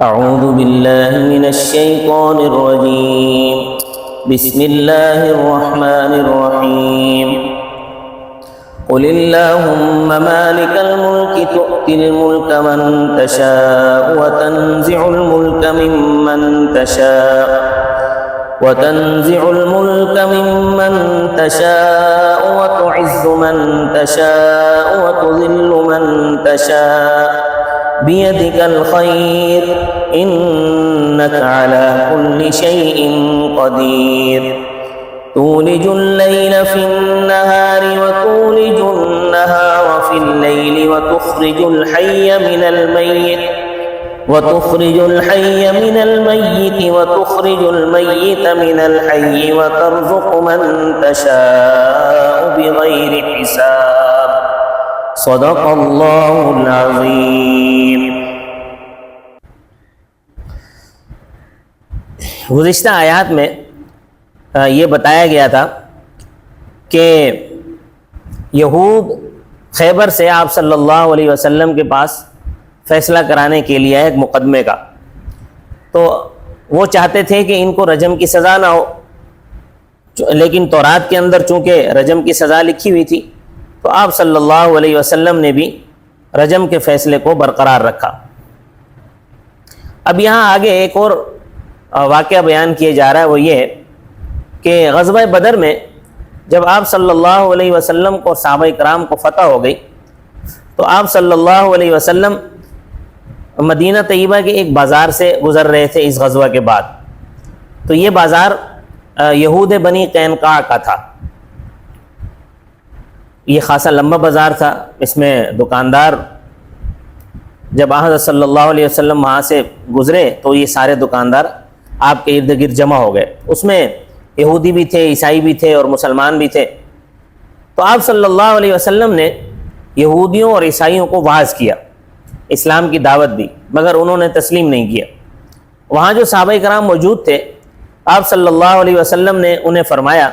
أعوذ بالله من الشيطان الرجيم بسم الله الرحمن الرحيم قل اللهم مالك الملك تؤتي الملك من تشاء وتنزع الملك ممن تشاء ممن تشاء وتعز من تشاء وتذل من تشاء بيدك الخير إنك على كل شيء قدير تولج الليل في النهار وتولج النهار في الليل وتخرج الحي من الميت وتخرج الميت من الحي وترزق من تشاء بغير حساب صدق اللہ العظیم۔ گزشتہ آیات میں یہ بتایا گیا تھا کہ یہود خیبر سے آپ صلی اللہ علیہ وسلم کے پاس فیصلہ کرانے کے لیے ایک مقدمے کا، تو وہ چاہتے تھے کہ ان کو رجم کی سزا نہ ہو، لیکن تورات کے اندر چونکہ رجم کی سزا لکھی ہوئی تھی تو آپ صلی اللہ علیہ وسلم نے بھی رجم کے فیصلے کو برقرار رکھا۔ اب یہاں آگے ایک اور واقعہ بیان کیا جا رہا ہے، وہ یہ ہے کہ غزوہ بدر میں جب آپ صلی اللہ علیہ وسلم کو صحابہ کرام کو فتح ہو گئی تو آپ صلی اللہ علیہ وسلم مدینہ طیبہ کے ایک بازار سے گزر رہے تھے اس غزوہ کے بعد، تو یہ بازار یہود بنی قینقاع کا تھا۔ یہ خاصا لمبا بازار تھا، اس میں دکاندار جب حضرت صلی اللہ علیہ وسلم وہاں سے گزرے تو یہ سارے دکاندار آپ کے ارد گرد جمع ہو گئے، اس میں یہودی بھی تھے، عیسائی بھی تھے اور مسلمان بھی تھے۔ تو آپ صلی اللہ علیہ وسلم نے یہودیوں اور عیسائیوں کو واعظ کیا، اسلام کی دعوت دی، مگر انہوں نے تسلیم نہیں کیا۔ وہاں جو صحابہ کرام موجود تھے، آپ صلی اللہ علیہ وسلم نے انہیں فرمایا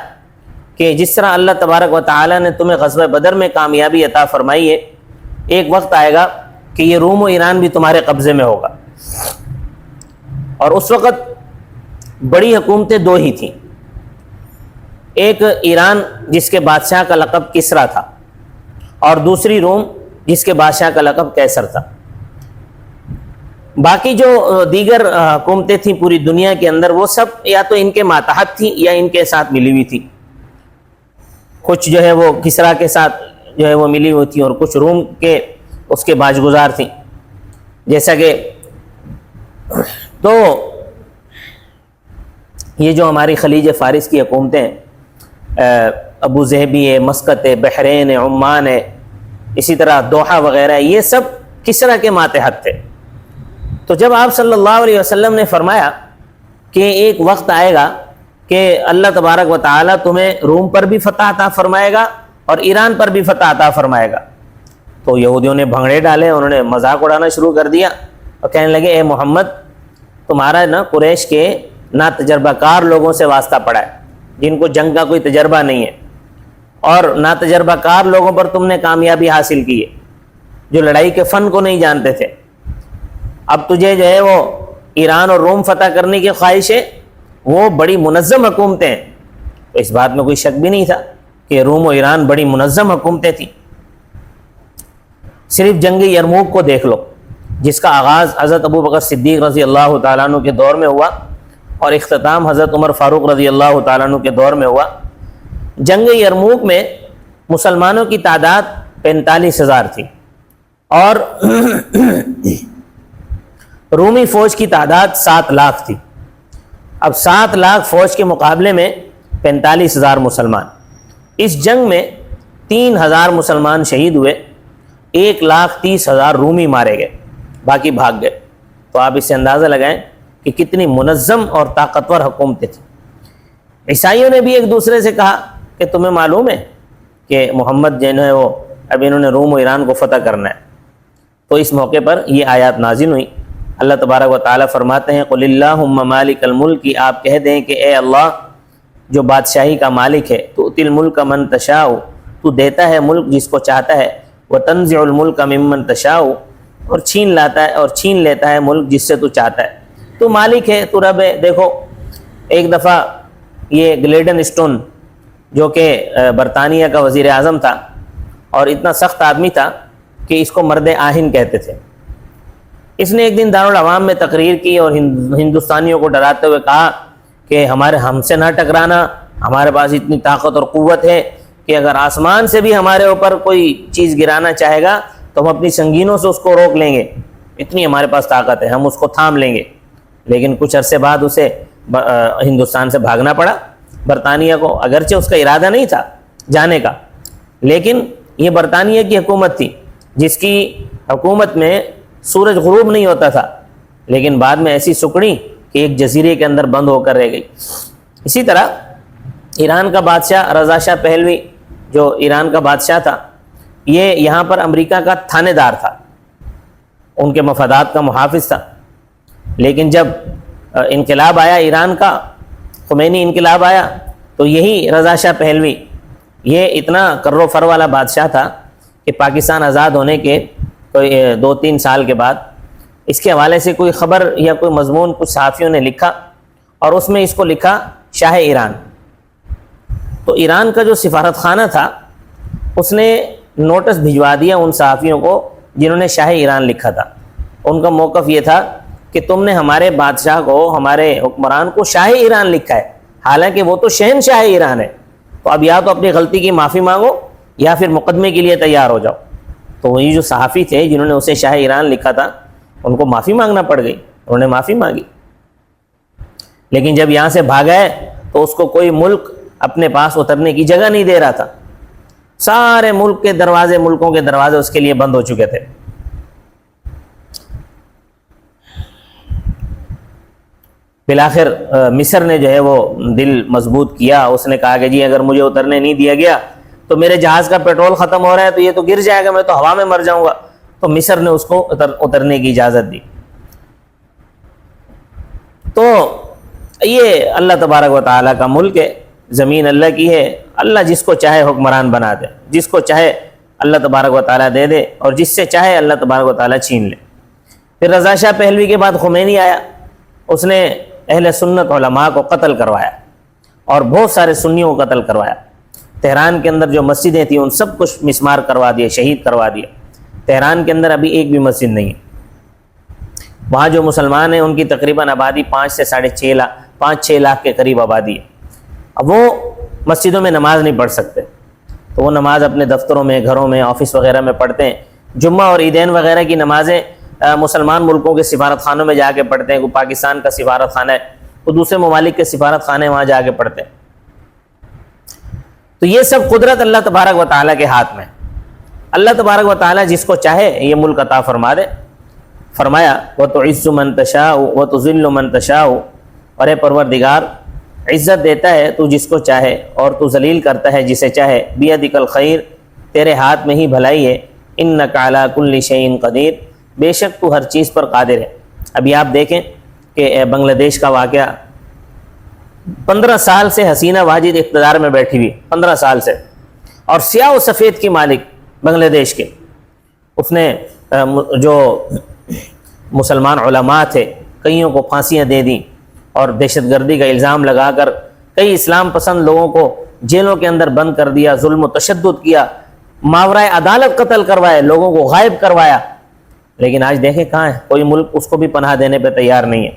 کہ جس طرح اللہ تبارک و تعالیٰ نے تمہیں غزوہ بدر میں کامیابی عطا فرمائی ہے، ایک وقت آئے گا کہ یہ روم و ایران بھی تمہارے قبضے میں ہوگا۔ اور اس وقت بڑی حکومتیں دو ہی تھیں، ایک ایران جس کے بادشاہ کا لقب کسریٰ تھا اور دوسری روم جس کے بادشاہ کا لقب قیصر تھا۔ باقی جو دیگر حکومتیں تھیں پوری دنیا کے اندر، وہ سب یا تو ان کے ماتحت تھیں یا ان کے ساتھ ملی ہوئی تھی، کچھ جو ہے وہ کسریٰ کے ساتھ جو ہے وہ ملی ہوئی تھیں اور کچھ روم کے اس کے باج گزار تھیں، جیسا کہ تو یہ جو ہماری خلیج فارس کی حکومتیں ہیں، ابو ظہبی ہے، مسقط ہے، بحرین ہے، عمان ہے، اسی طرح دوحہ وغیرہ ہے، یہ سب کسریٰ کے ماتحت تھے۔ تو جب آپ صلی اللہ علیہ وسلم نے فرمایا کہ ایک وقت آئے گا کہ اللہ تبارک و تعالیٰ تمہیں روم پر بھی فتح عطا فرمائے گا اور ایران پر بھی فتح عطا فرمائے گا، تو یہودیوں نے بھنگڑے ڈالے، انہوں نے مذاق اڑانا شروع کر دیا اور کہنے لگے اے محمد، تمہارا نا قریش کے نا تجربہ کار لوگوں سے واسطہ پڑا ہے، جن کو جنگ کا کوئی تجربہ نہیں ہے، اور نا تجربہ کار لوگوں پر تم نے کامیابی حاصل کی ہے جو لڑائی کے فن کو نہیں جانتے تھے۔ اب تجھے جو ہے وہ ایران اور روم فتح کرنے کی خواہش ہے، وہ بڑی منظم حکومتیں ہیں، تو اس بات میں کوئی شک بھی نہیں تھا کہ روم و ایران بڑی منظم حکومتیں تھیں۔ صرف جنگ یرموک کو دیکھ لو، جس کا آغاز حضرت ابو بکر صدیق رضی اللہ تعالیٰ عنہ کے دور میں ہوا اور اختتام حضرت عمر فاروق رضی اللہ تعالیٰ عنہ کے دور میں ہوا۔ جنگ یرموک میں مسلمانوں کی تعداد 45,000 تھی اور رومی فوج کی تعداد 7 لاکھ تھی۔ اب 7 لاکھ فوج کے مقابلے میں 45,000 مسلمان۔ اس جنگ میں 3,000 مسلمان شہید ہوئے، 1,30,000 رومی مارے گئے، باقی بھاگ گئے۔ تو آپ اس سے اندازہ لگائیں کہ کتنی منظم اور طاقتور حکومتیں تھیں۔ عیسائیوں نے بھی ایک دوسرے سے کہا کہ تمہیں معلوم ہے کہ محمد جو ہے وہ اب انہوں نے روم و ایران کو فتح کرنا ہے، تو اس موقع پر یہ آیات نازل ہوئی۔ اللہ تبارک و تعالیٰ فرماتے ہیں قل اللہم مالک الملک، آپ کہہ دیں کہ اے اللہ جو بادشاہی کا مالک ہے، تؤتی الملک من تشاء، تو دیتا ہے ملک جس کو چاہتا ہے، وتنزع الملک ممن تشاء، اور چھین لاتا ہے اور چھین لیتا ہے ملک جس سے تو چاہتا ہے. تو مالک ہے، تو رب ہے. دیکھو ایک دفعہ یہ گلیڈن اسٹون جو کہ برطانیہ کا وزیر اعظم تھا اور اتنا سخت آدمی تھا کہ اس کو مرد آہن کہتے تھے، اس نے ایک دن دارالعوام میں تقریر کی اور ہندوستانیوں کو ڈراتے ہوئے کہا کہ ہم سے نہ ٹکرانا، ہمارے پاس اتنی طاقت اور قوت ہے کہ اگر آسمان سے بھی ہمارے اوپر کوئی چیز گرانا چاہے گا تو ہم اپنی سنگینوں سے اس کو روک لیں گے، اتنی ہمارے پاس طاقت ہے، ہم اس کو تھام لیں گے. لیکن کچھ عرصے بعد اسے ہندوستان سے بھاگنا پڑا. برطانیہ کو اگرچہ اس کا ارادہ نہیں تھا جانے کا، لیکن یہ برطانیہ کی حکومت تھی جس کی حکومت میں سورج غروب نہیں ہوتا تھا، لیکن بعد میں ایسی سکڑی کہ ایک جزیرے کے اندر بند ہو کر رہ گئی. اسی طرح ایران کا بادشاہ رضا شاہ پہلوی جو ایران کا بادشاہ تھا، یہ یہاں پر امریکہ کا تھانے دار تھا، ان کے مفادات کا محافظ تھا. لیکن جب انقلاب آیا ایران کا، خمینی انقلاب آیا، تو یہی رضا شاہ پہلوی یہ اتنا کر و فر والا بادشاہ تھا کہ پاکستان آزاد ہونے کے کوئی 2-3 سال کے بعد اس کے حوالے سے کوئی خبر یا کوئی مضمون کچھ صحافیوں نے لکھا اور اس میں اس کو لکھا شاہ ایران. تو ایران کا جو سفارت خانہ تھا اس نے نوٹس بھجوا دیا ان صحافیوں کو جنہوں نے شاہ ایران لکھا تھا. ان کا موقف یہ تھا کہ تم نے ہمارے بادشاہ کو، ہمارے حکمران کو شاہ ایران لکھا ہے، حالانکہ وہ تو شہنشاہ ایران ہے. تو اب یا تو اپنی غلطی کی معافی مانگو یا پھر مقدمے کے لیے تیار ہو جاؤ. تو وہی جو صحافی تھے جنہوں نے اسے شاہ ایران لکھا تھا ان کو معافی مانگنا پڑ گئی، انہوں نے معافی مانگی. لیکن جب یہاں سے بھاگا ہے تو اس کو کوئی ملک اپنے پاس اترنے کی جگہ نہیں دے رہا تھا. سارے ملکوں کے دروازے اس کے لیے بند ہو چکے تھے. بالآخر مصر نے جو ہے وہ دل مضبوط کیا، اس نے کہا کہ جی اگر مجھے اترنے نہیں دیا گیا تو میرے جہاز کا پیٹرول ختم ہو رہا ہے تو یہ تو گر جائے گا، میں تو ہوا میں مر جاؤں گا. تو مصر نے اس کو اترنے کی اجازت دی. تو یہ اللہ تبارک و تعالیٰ کا ملک ہے، زمین اللہ کی ہے. اللہ جس کو چاہے حکمران بنا دے، جس کو چاہے اللہ تبارک و تعالیٰ دے دے، اور جس سے چاہے اللہ تبارک و تعالیٰ چھین لے. پھر رضا شاہ پہلوی کے بعد خمینی آیا، اس نے اہل سنت علماء کو قتل کروایا اور بہت سارے سنیوں کو قتل کروایا. تہران کے اندر جو مسجدیں تھیں ان سب کچھ مسمار کروا دیے، شہید کروا دیے. تہران کے اندر ابھی ایک بھی مسجد نہیں ہے. وہاں جو مسلمان ہیں ان کی تقریباً آبادی 5-6 لاکھ کے قریب آبادی ہے. اب وہ مسجدوں میں نماز نہیں پڑھ سکتے، تو وہ نماز اپنے دفتروں میں، گھروں میں، آفس وغیرہ میں پڑھتے ہیں. جمعہ اور عیدین وغیرہ کی نمازیں مسلمان ملکوں کے سفارت خانوں میں جا کے پڑھتے ہیں. کوئی پاکستان کا سفارت خانہ ہے، وہ دوسرے ممالک کے سفارت خانے وہاں جا کے پڑھتے ہیں. تو یہ سب قدرت اللہ تبارک و تعالیٰ کے ہاتھ میں. اللہ تبارک و تعالیٰ جس کو چاہے یہ ملک عطا فرما دے. فرمایا وَتُعِزُّ مَن تَشَاءُ وَتُذِلُّ مَن تَشَاءُ، اور اے پروردگار عزت دیتا ہے تو جس کو چاہے اور تو ذلیل کرتا ہے جسے چاہے. بِیَدِکَ الْخَیْرُ، تیرے ہاتھ میں ہی بھلائی ہے. اِنَّکَ عَلیٰ کُلِّ شَیْءٍ قدیر، بے شک تو ہر چیز پر قادر ہے. ابھی آپ دیکھیں کہ بنگلہ دیش کا واقعہ، 15 سال سے حسینہ واجد اقتدار میں بیٹھی ہوئی، 15 سال سے، اور سیاہ و سفید کی مالک بنگلہ دیش کے. اس نے جو مسلمان علماء تھے کئیوں کو پھانسیاں دے دیں اور دہشت گردی کا الزام لگا کر کئی اسلام پسند لوگوں کو جیلوں کے اندر بند کر دیا، ظلم و تشدد کیا، ماورائے عدالت قتل کروائے، لوگوں کو غائب کروایا. لیکن آج دیکھیں کہاں ہے، کوئی ملک اس کو بھی پناہ دینے پہ تیار نہیں ہے.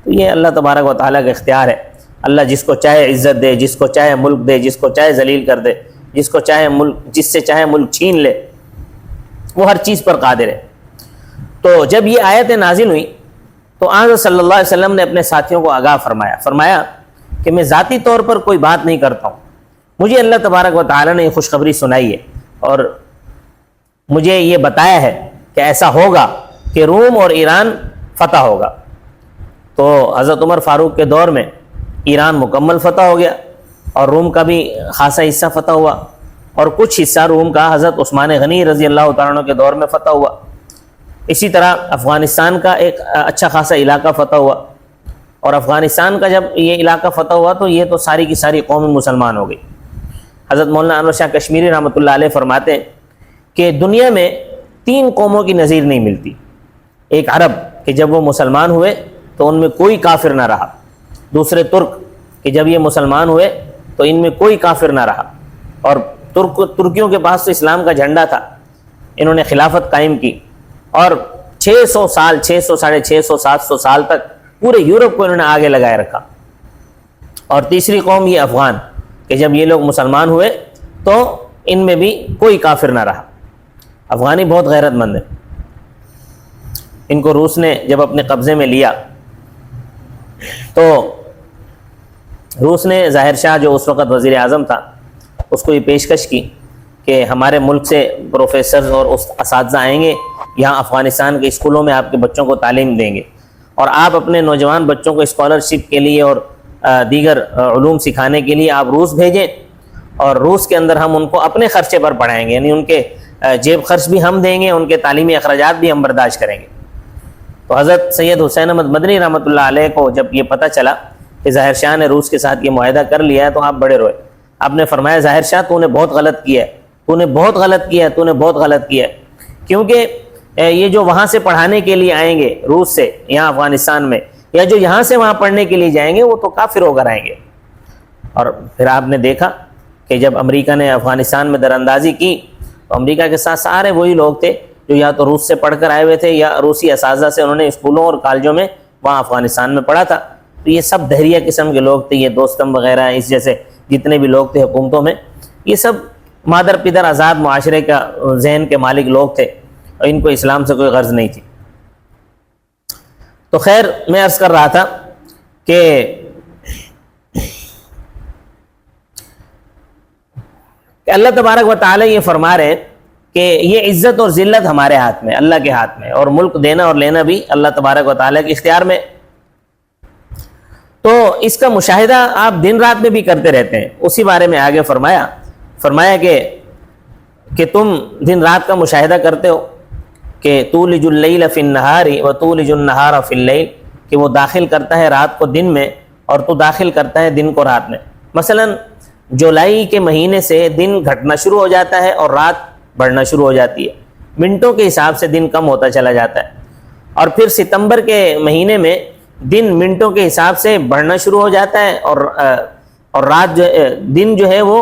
تو یہ اللہ تبارک و تعالیٰ کا اختیار ہے. اللہ جس کو چاہے عزت دے، جس کو چاہے ملک دے، جس کو چاہے ذلیل کر دے، جس کو چاہے ملک، جس سے چاہے ملک چھین لے. وہ ہر چیز پر قادر ہے. تو جب یہ آیتیں نازل ہوئی تو آن صلی اللہ علیہ وسلم نے اپنے ساتھیوں کو آگاہ فرمایا کہ میں ذاتی طور پر کوئی بات نہیں کرتا ہوں، مجھے اللہ تبارک و تعالیٰ نے یہ خوشخبری سنائی ہے اور مجھے یہ بتایا ہے کہ ایسا ہوگا کہ روم اور ایران فتح ہوگا. تو حضرت عمر فاروق کے دور میں ایران مکمل فتح ہو گیا اور روم کا بھی خاصا حصہ فتح ہوا، اور کچھ حصہ روم کا حضرت عثمان غنی رضی اللہ تعالیٰ عنہ کے دور میں فتح ہوا. اسی طرح افغانستان کا ایک اچھا خاصا علاقہ فتح ہوا، اور افغانستان کا جب یہ علاقہ فتح ہوا تو یہ تو ساری کی ساری قوم مسلمان ہو گئی. حضرت مولانا انور شاہ کشمیری رحمۃ اللہ علیہ فرماتے ہیں کہ دنیا میں 3 قوموں کی نظیر نہیں ملتی۔ ایک عرب کہ جب وہ مسلمان ہوئے تو ان میں کوئی کافر نہ رہا، دوسرے ترک کہ جب یہ مسلمان ہوئے تو ان میں کوئی کافر نہ رہا، اور ترکیوں کے پاس تو اسلام کا جھنڈا تھا، انہوں نے خلافت قائم کی اور 600 سال 600 ساڑھے 600 700 سال تک پورے یورپ کو انہوں نے آگے لگائے رکھا۔ اور تیسری قوم یہ افغان کہ جب یہ لوگ مسلمان ہوئے تو ان میں بھی کوئی کافر نہ رہا۔ افغانی بہت غیرت مند ہے، ان کو روس نے جب اپنے قبضے میں لیا تو روس نے ظاہر شاہ جو اس وقت وزیر اعظم تھا اس کو یہ پیشکش کی کہ ہمارے ملک سے پروفیسرز اور اساتذہ آئیں گے یہاں افغانستان کے اسکولوں میں آپ کے بچوں کو تعلیم دیں گے، اور آپ اپنے نوجوان بچوں کو اسکالرشپ کے لیے اور دیگر علوم سکھانے کے لیے آپ روس بھیجیں، اور روس کے اندر ہم ان کو اپنے خرچے پر پڑھائیں گے، یعنی ان کے جیب خرچ بھی ہم دیں گے، ان کے تعلیمی اخراجات بھی ہم برداشت کریں گے۔ تو حضرت سید حسین احمد مدنی رحمۃ اللہ علیہ کو جب یہ پتہ چلا کہ ظاہر شاہ نے روس کے ساتھ یہ معاہدہ کر لیا ہے تو آپ بڑے روئے۔ آپ نے فرمایا ظاہر شاہ تو نے بہت غلط کیا ہے، تو نے بہت غلط کیا ہے، تو نے بہت غلط کیا ہے، کیونکہ یہ جو وہاں سے پڑھانے کے لیے آئیں گے روس سے یہاں افغانستان میں، یا جو یہاں سے وہاں پڑھنے کے لیے جائیں گے وہ تو کافر ہو کر آئیں گے۔ اور پھر آپ نے دیکھا کہ جب امریکہ نے افغانستان میں دراندازی کی تو امریکہ کے ساتھ سارے وہی لوگ تھے جو یا تو روس سے پڑھ کر آئے ہوئے تھے یا روسی اساتذہ سے انہوں نے اسکولوں اور کالجوں میں وہاں افغانستان میں پڑھا تھا۔ تو یہ سب دہریہ قسم کے لوگ تھے، یہ دوستم وغیرہ اس جیسے جتنے بھی لوگ تھے حکومتوں میں، یہ سب مادر پدر آزاد معاشرے کا ذہن کے مالک لوگ تھے اور ان کو اسلام سے کوئی غرض نہیں تھی۔ تو خیر میں عرض کر رہا تھا کہ اللہ تبارک و تعالی یہ فرما رہے ہیں کہ یہ عزت اور ذلت ہمارے ہاتھ میں، اللہ کے ہاتھ میں، اور ملک دینا اور لینا بھی اللہ تبارک و تعالی کے اختیار میں۔ تو اس کا مشاہدہ آپ دن رات میں بھی کرتے رہتے ہیں، اسی بارے میں آگے فرمایا کہ تم دن رات کا مشاہدہ کرتے ہو کہ تولج اللیل فی النہار وتولج النہار فی اللیل، کہ وہ داخل کرتا ہے رات کو دن میں اور تو داخل کرتا ہے دن کو رات میں۔ مثلا جولائی کے مہینے سے دن گھٹنا شروع ہو جاتا ہے اور رات بڑھنا شروع ہو جاتی ہے، منٹوں کے حساب سے دن کم ہوتا چلا جاتا ہے، اور پھر ستمبر کے مہینے میں دن منٹوں کے حساب سے بڑھنا شروع ہو جاتا ہے اور رات دن جو ہے وہ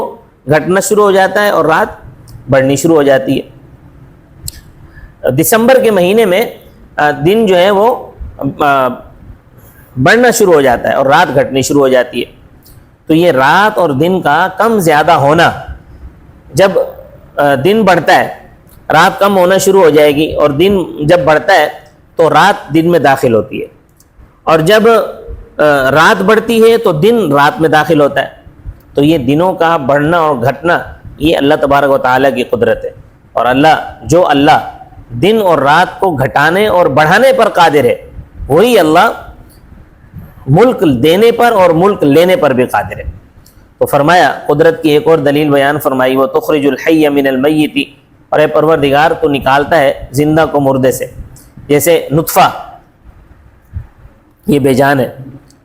گھٹنا شروع ہو جاتا ہے اور رات بڑھنی شروع ہو جاتی ہے۔ دسمبر کے مہینے میں دن جو ہے وہ بڑھنا شروع ہو جاتا ہے اور رات گھٹنی شروع ہو جاتی ہے۔ تو یہ رات اور دن کا کم زیادہ ہونا، جب دن بڑھتا ہے رات کم ہونا شروع ہو جائے گی، اور دن جب بڑھتا ہے تو رات دن میں داخل ہوتی ہے، اور جب رات بڑھتی ہے تو دن رات میں داخل ہوتا ہے۔ تو یہ دنوں کا بڑھنا اور گھٹنا یہ اللہ تبارک و تعالیٰ کی قدرت ہے، اور اللہ دن اور رات کو گھٹانے اور بڑھانے پر قادر ہے، وہی اللہ ملک دینے پر اور ملک لینے پر بھی قادر ہے۔ تو فرمایا قدرت کی ایک اور دلیل بیان فرمائی، وہ تخرج الحی من المیت، اور اے پروردگار تو نکالتا ہے زندہ کو مردے سے، جیسے نطفہ یہ بے جان ہے،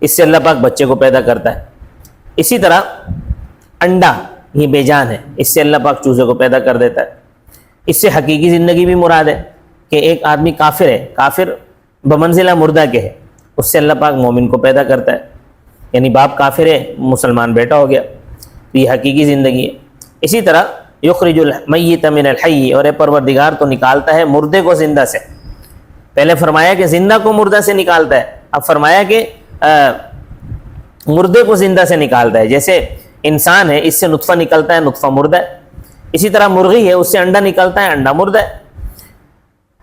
اس سے اللہ پاک بچے کو پیدا کرتا ہے، اسی طرح انڈا یہ بے جان ہے، اس سے اللہ پاک چوزے کو پیدا کر دیتا ہے۔ اس سے حقیقی زندگی بھی مراد ہے کہ ایک آدمی کافر ہے، کافر بمنزلہ مردہ کے ہے، اس سے اللہ پاک مومن کو پیدا کرتا ہے، یعنی باپ کافر ہے مسلمان بیٹا ہو گیا، تو یہ حقیقی زندگی ہے۔ اسی طرح یخرج المیت من الحی، اور اے پروردگار تو نکالتا ہے مردے کو زندہ سے۔ پہلے فرمایا کہ زندہ کو مردہ سے نکالتا ہے، اب فرمایا کہ مردے کو زندہ سے نکالتا ہے۔ جیسے انسان ہے، اس سے نطفہ نکلتا ہے، نطفہ مردہ ہے، اسی طرح مرغی ہے، اس سے انڈا نکلتا ہے، انڈا مردہ ہے۔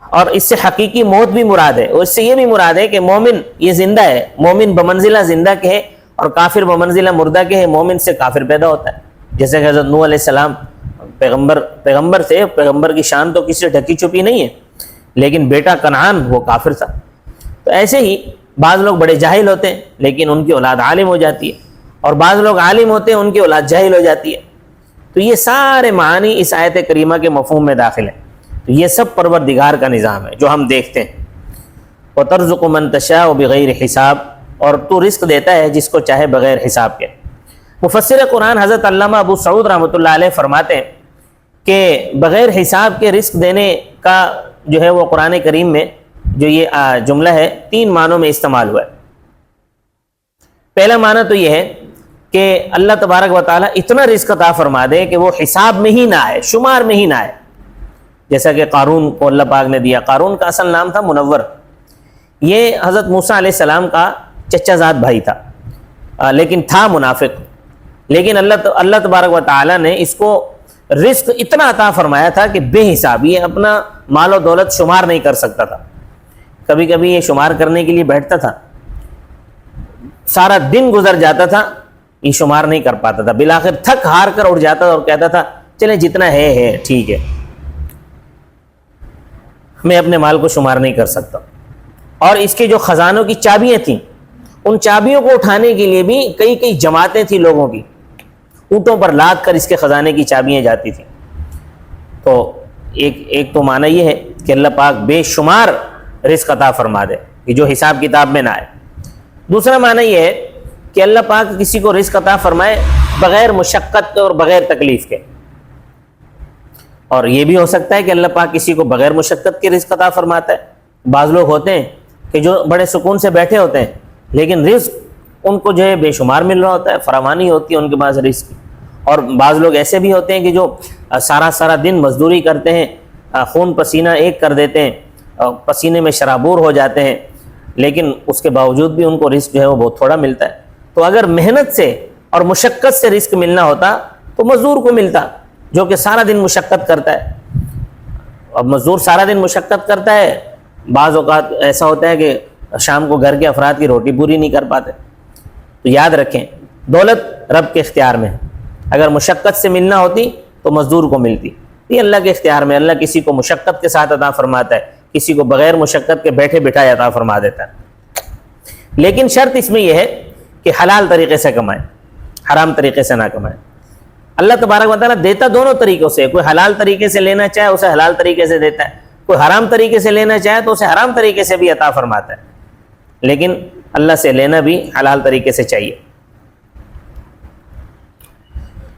اور اس سے حقیقی موت بھی مراد ہے، اور اس سے یہ بھی مراد ہے کہ مومن یہ زندہ ہے، مومن بمنزلہ زندہ کے ہے اور کافر بمنزلہ مردہ کے ہے، مومن سے کافر پیدا ہوتا ہے۔ جیسے کہ حضرت نوح علیہ السلام پیغمبر تھے، پیغمبر کی شان تو کسی سے ڈھکی چھپی نہیں ہے، لیکن بیٹا کنعان وہ کافر تھا۔ تو ایسے ہی بعض لوگ بڑے جاہل ہوتے ہیں لیکن ان کی اولاد عالم ہو جاتی ہے، اور بعض لوگ عالم ہوتے ہیں ان کی اولاد جاہل ہو جاتی ہے۔ تو یہ سارے معانی اس آیت کریمہ کے مفہوم میں داخل ہیں۔ تو یہ سب پروردگار کا نظام ہے جو ہم دیکھتے ہیں۔ وَتَرْزُقُ مَن تَشَاءُ بِغَيْرِ حساب، اور تو رزق دیتا ہے جس کو چاہے بغیر حساب کے۔ مفسر قرآن حضرت علامہ ابو سعود رحمۃ اللہ علیہ فرماتے ہیں کہ بغیر حساب کے رزق دینے کا جو ہے وہ قرآن کریم میں جو یہ جملہ ہے 3 معنوں میں استعمال ہوا ہے۔ پہلا معنی تو یہ ہے کہ اللہ تبارک و تعالیٰ اتنا رزق عطا فرما دے کہ وہ حساب میں ہی نہ آئے، شمار میں ہی نہ آئے، جیسا کہ قارون کو اللہ پاک نے دیا۔ قارون کا اصل نام تھا منور، یہ حضرت موسیٰ علیہ السلام کا چچا زاد بھائی تھا، لیکن تھا منافق، لیکن اللہ تبارک و تعالیٰ نے اس کو رزق اتنا عطا فرمایا تھا کہ بے حساب، یہ اپنا مال و دولت شمار نہیں کر سکتا تھا۔ کبھی کبھی یہ شمار کرنے کے لیے بیٹھتا تھا، سارا دن گزر جاتا تھا، یہ شمار نہیں کر پاتا تھا، بالآخر تھک ہار کر اٹھ جاتا تھا اور کہتا تھا چلے جتنا ہے ٹھیک ہے، میں اپنے مال کو شمار نہیں کر سکتا۔ اور اس کے جو خزانوں کی چابیاں تھیں، ان چابیوں کو اٹھانے کے لیے بھی کئی جماعتیں تھیں لوگوں کی، اونٹوں پر لاد کر اس کے خزانے کی چابیاں جاتی تھیں۔ تو ایک تو معنی یہ ہے کہ اللہ پاک بے شمار رزق عطا فرما دے کہ جو حساب کتاب میں نہ آئے۔ دوسرا معنی یہ ہے کہ اللہ پاک کسی کو رزق عطا فرمائے بغیر مشقت اور بغیر تکلیف کے، اور یہ بھی ہو سکتا ہے کہ اللہ پاک کسی کو بغیر مشقت کے رزق عطا فرماتا ہے۔ بعض لوگ ہوتے ہیں کہ جو بڑے سکون سے بیٹھے ہوتے ہیں، لیکن رزق ان کو جو ہے بے شمار مل رہا ہوتا ہے، فراوانی ہوتی ہے ان کے پاس رزق کی۔ اور بعض لوگ ایسے بھی ہوتے ہیں کہ جو سارا دن مزدوری کرتے ہیں، خون پسینہ ایک کر دیتے ہیں، پسینے میں شرابور ہو جاتے ہیں، لیکن اس کے باوجود بھی ان کو رزق جو ہے وہ بہت تھوڑا ملتا ہے۔ تو اگر محنت سے اور مشقت سے رزق ملنا ہوتا تو مزدور کو ملتا، جو کہ سارا دن مشقت کرتا ہے۔ اب مزدور سارا دن مشقت کرتا ہے، بعض اوقات ایسا ہوتا ہے کہ شام کو گھر کے افراد کی روٹی پوری نہیں کر پاتے۔ تو یاد رکھیں، دولت رب کے اختیار میں ہے، اگر مشقت سے ملنا ہوتی تو مزدور کو ملتی، یہ اللہ کے اختیار میں۔ اللہ کسی کو مشقت کے ساتھ عطا فرماتا ہے، کسی کو بغیر مشقت کے بیٹھے بٹھائے عطا فرما دیتا ہے۔ لیکن شرط اس میں یہ ہے کہ حلال طریقے سے کمائیں، حرام طریقے سے نہ کمائیں۔ اللہ تبارک و تعالیٰ دیتا دونوں طریقوں سے، کوئی حلال طریقے سے لینا چاہے اسے حلال طریقے سے دیتا ہے، کوئی حرام طریقے سے لینا چاہے تو اسے حرام طریقے سے بھی عطا فرماتا ہے، لیکن اللہ سے لینا بھی حلال طریقے سے چاہیے۔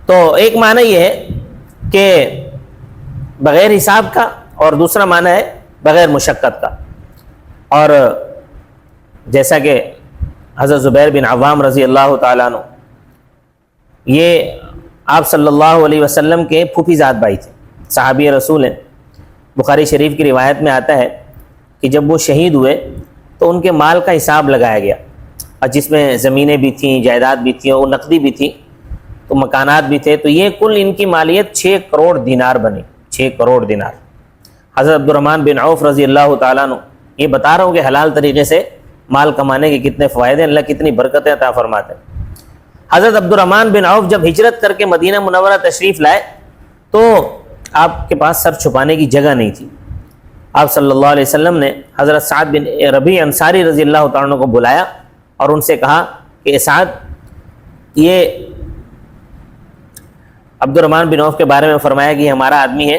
تو ایک معنی یہ ہے کہ بغیر حساب کا، اور دوسرا معنی ہے بغیر مشقت کا۔ اور جیسا کہ حضرت زبیر بن عوام رضی اللہ تعالیٰ عنہ، یہ آپ صلی اللہ علیہ وسلم کے پھوپھی زاد بھائی تھے، صحابی رسول ہیں۔ بخاری شریف کی روایت میں آتا ہے کہ جب وہ شہید ہوئے تو ان کے مال کا حساب لگایا گیا، اور جس میں زمینیں بھی تھیں، جائیداد بھی تھیں، اور نقدی بھی تھی، تو مکانات بھی تھے، تو یہ کل ان کی مالیت 6 کروڑ دینار بنی، 6 کروڑ دینار۔ حضرت عبد الرحمن بن عوف رضی اللہ تعالیٰ عنہ، یہ بتا رہا ہوں کہ حلال طریقے سے مال کمانے کے کتنے فوائد ہیں، اللہ کتنی برکتیں عطا فرماتے ہیں۔ حضرت عبد الرحمن بن عوف جب ہجرت کر کے مدینہ منورہ تشریف لائے تو آپ کے پاس سر چھپانے کی جگہ نہیں تھی۔ آپ صلی اللہ علیہ وسلم نے حضرت سعد بن ربیع انصاری رضی اللہ تعالیٰ عنہ کو بلایا اور ان سے کہا کہ اے سعد، یہ عبد الرحمن بن عوف کے بارے میں فرمایا کہ یہ ہمارا آدمی ہے،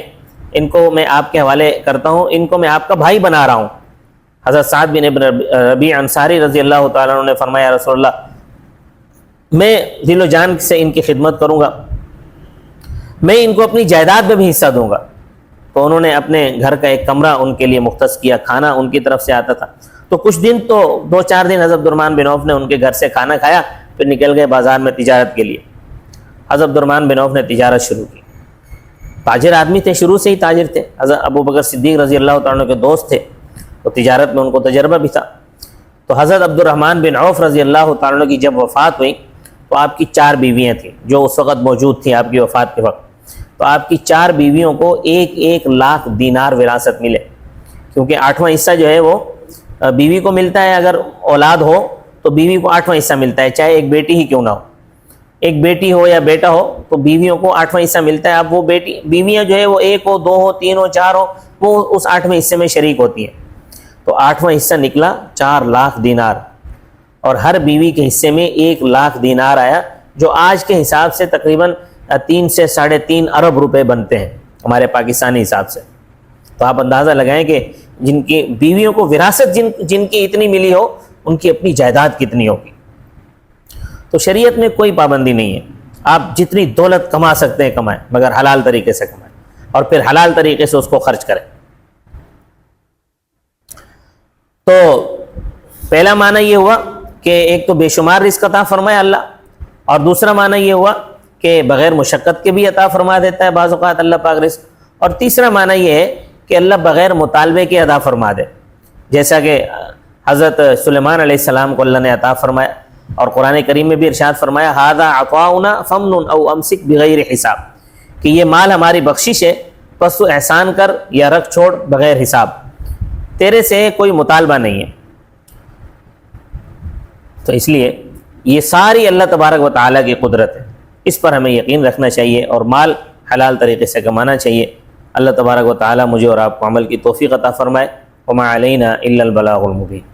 ان کو میں آپ کے حوالے کرتا ہوں، ان کو میں آپ کا بھائی بنا رہا ہوں۔ حضرت سعد بن ربیع انصاری رضی اللہ تعالیٰ عنہ نے فرمایا رسول اللہ، میں دل و جان سے ان کی خدمت کروں گا، میں ان کو اپنی جائیداد میں بھی حصہ دوں گا۔ تو انہوں نے اپنے گھر کا ایک کمرہ ان کے لیے مختص کیا، کھانا ان کی طرف سے آتا تھا۔ تو کچھ دن، تو 2-4 دن حضرت عبد الرحمن بن عوف نے ان کے گھر سے کھانا کھایا، پھر نکل گئے بازار میں تجارت کے لیے۔ حضرت عبد الرحمن بن عوف نے تجارت شروع کی، تاجر آدمی تھے، شروع سے ہی تاجر تھے، حضرت ابو بکر صدیق رضی اللہ تعالیٰ عنہ کے دوست تھے، تو تجارت میں ان کو تجربہ بھی تھا۔ تو حضرت عبد الرحمن بن عوف رضی اللہ تعالیٰ عنہ کی جب وفات ہوئی تو آپ کی 4 بیویاں تھیں جو اس وقت موجود تھیں آپ کی وفات کے وقت۔ تو آپ کی 4 بیویوں کو 1 لاکھ دینار وراثت ملے، کیونکہ 8واں حصہ جو ہے وہ بیوی کو ملتا ہے، اگر اولاد ہو تو بیوی کو 8واں حصہ ملتا ہے، چاہے ایک بیٹی ہی کیوں نہ ہو، ایک بیٹی ہو یا بیٹا ہو تو بیویوں کو 8واں حصہ ملتا ہے۔ اب وہ بیویاں جو ہے وہ 1 ہو، 2 ہو، 3 ہو، 4 ہو، وہ اس 8ویں حصے میں شریک ہوتی ہیں۔ تو 8واں حصہ نکلا 4 لاکھ دینار، اور ہر بیوی کے حصے میں 1 لاکھ دینار آیا، جو آج کے حساب سے تقریباً 3 سے 3.5 ارب روپے بنتے ہیں ہمارے پاکستانی حساب سے۔ تو آپ اندازہ لگائیں کہ جن کی بیویوں کو وراثت جن کی اتنی ملی ہو، ان کی اپنی جائیداد کتنی ہوگی۔ تو شریعت میں کوئی پابندی نہیں ہے، آپ جتنی دولت کما سکتے ہیں کمائیں، مگر حلال طریقے سے کمائیں۔ اور پھر حلال طریقے سے اس کو خرچ کریں۔ تو پہلا معنی یہ ہوا کہ ایک تو بے شمار رزق عطا فرمائے اللہ، اور دوسرا معنی یہ ہوا کہ بغیر مشقت کے بھی عطا فرما دیتا ہے بعض اوقات اللہ پاک رزق، اور تیسرا معنی یہ ہے کہ اللہ بغیر مطالبے کے عطا فرما دے، جیسا کہ حضرت سلیمان علیہ السلام کو اللہ نے عطا فرمایا، اور قرآن کریم میں بھی ارشاد فرمایا ھذا عطاؤنا فمنن او امسک بغیر حساب، کہ یہ مال ہماری بخشش ہے، بس تو احسان کر یا رکھ چھوڑ بغیر حساب، تیرے سے کوئی مطالبہ نہیں ہے۔ تو اس لیے یہ ساری اللہ تبارک و تعالیٰ کی قدرت ہے، اس پر ہمیں یقین رکھنا چاہیے اور مال حلال طریقے سے کمانا چاہیے۔ اللہ تبارک و تعالیٰ مجھے اور آپ کو عمل کی توفیق عطا فرمائے۔ وما علینا الا البلاغ المبین۔